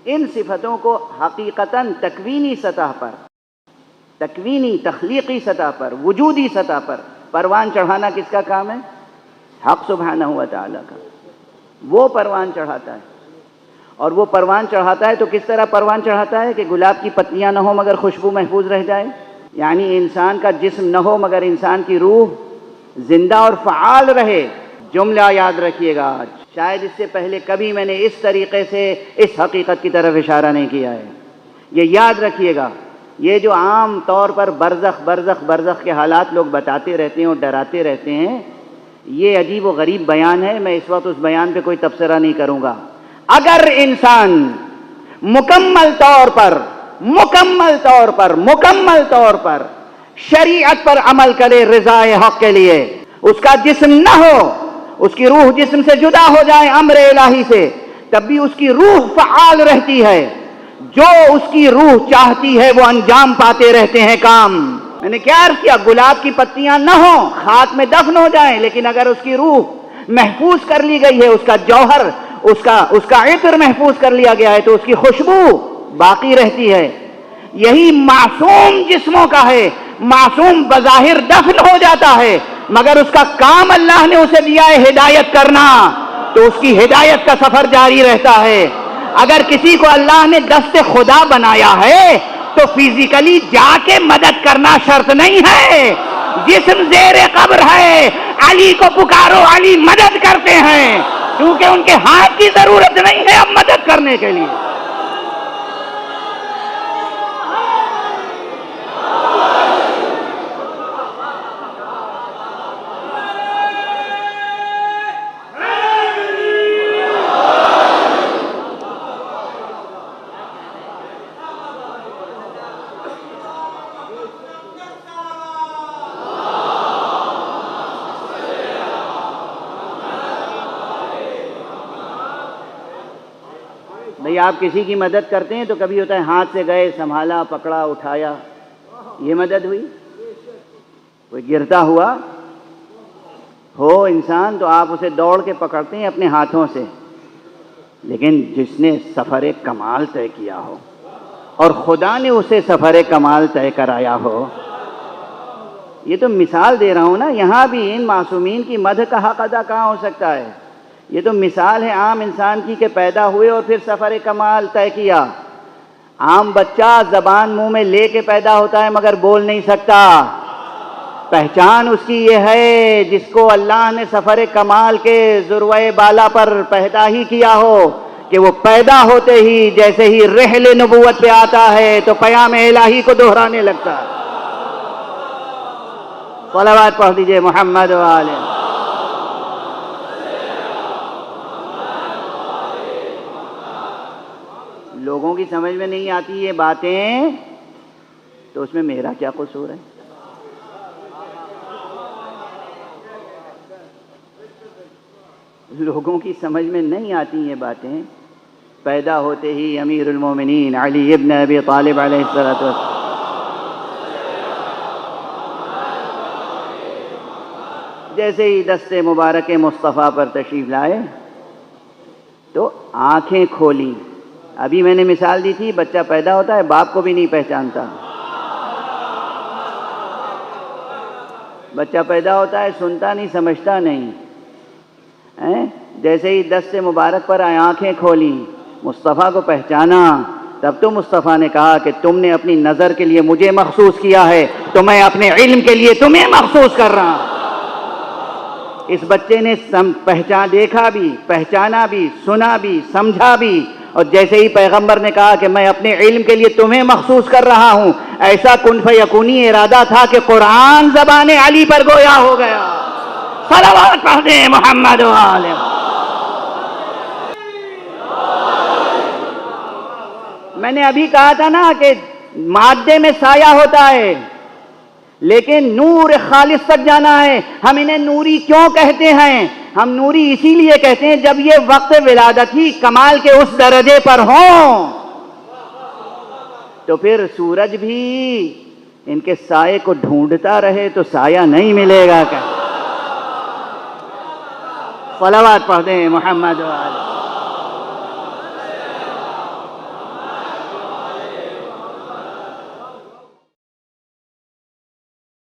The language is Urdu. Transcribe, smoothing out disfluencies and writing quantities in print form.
ان صفتوں کو حقیقتاً تکوینی سطح پر، تکوینی تخلیقی سطح پر، وجودی سطح پر پروان چڑھانا کس کا کام ہے؟ حق سبحانہ و تعالیٰ کا۔ وہ پروان چڑھاتا ہے، اور وہ پروان چڑھاتا ہے تو کس طرح پروان چڑھاتا ہے کہ گلاب کی پتیاں نہ ہوں مگر خوشبو محفوظ رہ جائے، یعنی انسان کا جسم نہ ہو مگر انسان کی روح زندہ اور فعال رہے۔ جملہ یاد رکھیے گا آج، شاید اس سے پہلے کبھی میں نے اس طریقے سے اس حقیقت کی طرف اشارہ نہیں کیا ہے۔ یہ یاد رکھیے گا، یہ جو عام طور پر برزخ کے حالات لوگ بتاتے رہتے ہیں اور ڈراتے رہتے ہیں، یہ عجیب و غریب بیان ہے۔ میں اس وقت اس بیان پہ کوئی تبصرہ نہیں کروں گا۔ اگر انسان مکمل طور پر شریعت پر عمل کرے رضائے حق کے لیے، اس کا جسم نہ ہو، اس کی روح جسم سے جدا ہو جائے امر الہی سے، تب بھی اس کی روح فعال رہتی ہے۔ جو اس کی روح چاہتی ہے وہ انجام پاتے رہتے ہیں کام۔ میں نے کیا عرض کیا؟ گلاب کی پتیاں نہ ہوں، خاک میں دفن ہو جائیں، لیکن اگر اس کی روح محفوظ کر لی گئی ہے، اس کا جوہر، اس کا عطر محفوظ کر لیا گیا ہے، تو اس کی خوشبو باقی رہتی ہے۔ یہی معصوم جسموں کا ہے۔ معصوم بظاہر دفن ہو جاتا ہے، مگر اس کا کام اللہ نے اسے دیا ہے ہدایت کرنا، تو اس کی ہدایت کا سفر جاری رہتا ہے۔ اگر کسی کو اللہ نے دست خدا بنایا ہے تو فزیکلی جا کے مدد کرنا شرط نہیں ہے۔ جسم زیر قبر ہے، علی کو پکارو، علی مدد کرتے ہیں، کیونکہ ان کے ہاتھ کی ضرورت نہیں ہے اب مدد کرنے کے لیے۔ بھئی آپ کسی کی مدد کرتے ہیں تو کبھی ہوتا ہے ہاتھ سے گئے، سنبھالا، پکڑا، اٹھایا، یہ مدد ہوئی؟ کوئی گرتا ہوا ہو انسان تو آپ اسے دوڑ کے پکڑتے ہیں اپنے ہاتھوں سے، لیکن جس نے سفر کمال طے کیا ہو اور خدا نے اسے سفر کمال طے کرایا ہو، یہ تو مثال دے رہا ہوں نا۔ یہاں بھی ان معصومین کی مدح کا حق ادا کہاں ہو سکتا ہے؟ یہ تو مثال ہے عام انسان کی کہ پیدا ہوئے اور پھر سفر کمال طے کیا۔ عام بچہ زبان منہ میں لے کے پیدا ہوتا ہے مگر بول نہیں سکتا۔ پہچان اس کی یہ ہے جس کو اللہ نے سفر کمال کے ذروۂ بالا پر پیدا ہی کیا ہو، کہ وہ پیدا ہوتے ہی جیسے ہی رحل نبوت پہ آتا ہے تو پیام الہی کو دہرانے لگتا ہے۔ صلوات پڑھ دیجئے محمد و آلہ۔ لوگوں کی سمجھ میں نہیں آتی یہ باتیں تو اس میں میرا کیا قصور ہے؟ لوگوں کی سمجھ میں نہیں آتی یہ باتیں، پیدا ہوتے ہی امیر المومنین علی ابن ابی طالب علیہ السلام جیسے ہی دست مبارک مصطفیٰ پر تشریف لائے تو آنکھیں کھولی۔ ابھی میں نے مثال دی تھی، بچہ پیدا ہوتا ہے باپ کو بھی نہیں پہچانتا، بچہ پیدا ہوتا ہے سنتا نہیں سمجھتا نہیں، جیسے ہی دست مبارک پر آنکھیں کھولی، مصطفیٰ کو پہچانا، تب تو مصطفیٰ نے کہا کہ تم نے اپنی نظر کے لیے مجھے مخصوص کیا ہے تو میں اپنے علم کے لیے تمہیں مخصوص کر رہا ہوں۔ اس بچے نے دیکھا بھی، پہچانا بھی، سنا بھی، سمجھا بھی، اور جیسے ہی پیغمبر نے کہا کہ میں اپنے علم کے لیے تمہیں مخصوص کر رہا ہوں، ایسا کن فیکونی ارادہ تھا کہ قرآن زبان علی پر گویا ہو گیا۔ صلوات پڑھ دیں محمد و آلہ۔ میں نے ابھی کہا تھا نا کہ مادے میں سایہ ہوتا ہے لیکن نور خالص تک جانا ہے۔ ہم انہیں نوری کیوں کہتے ہیں؟ ہم نوری اسی لیے کہتے ہیں جب یہ وقت ولادت ہی کمال کے اس درجے پر ہوں تو پھر سورج بھی ان کے سائے کو ڈھونڈتا رہے تو سایہ نہیں ملے گا۔ صلوات پڑھ دیں محمد و آلہ۔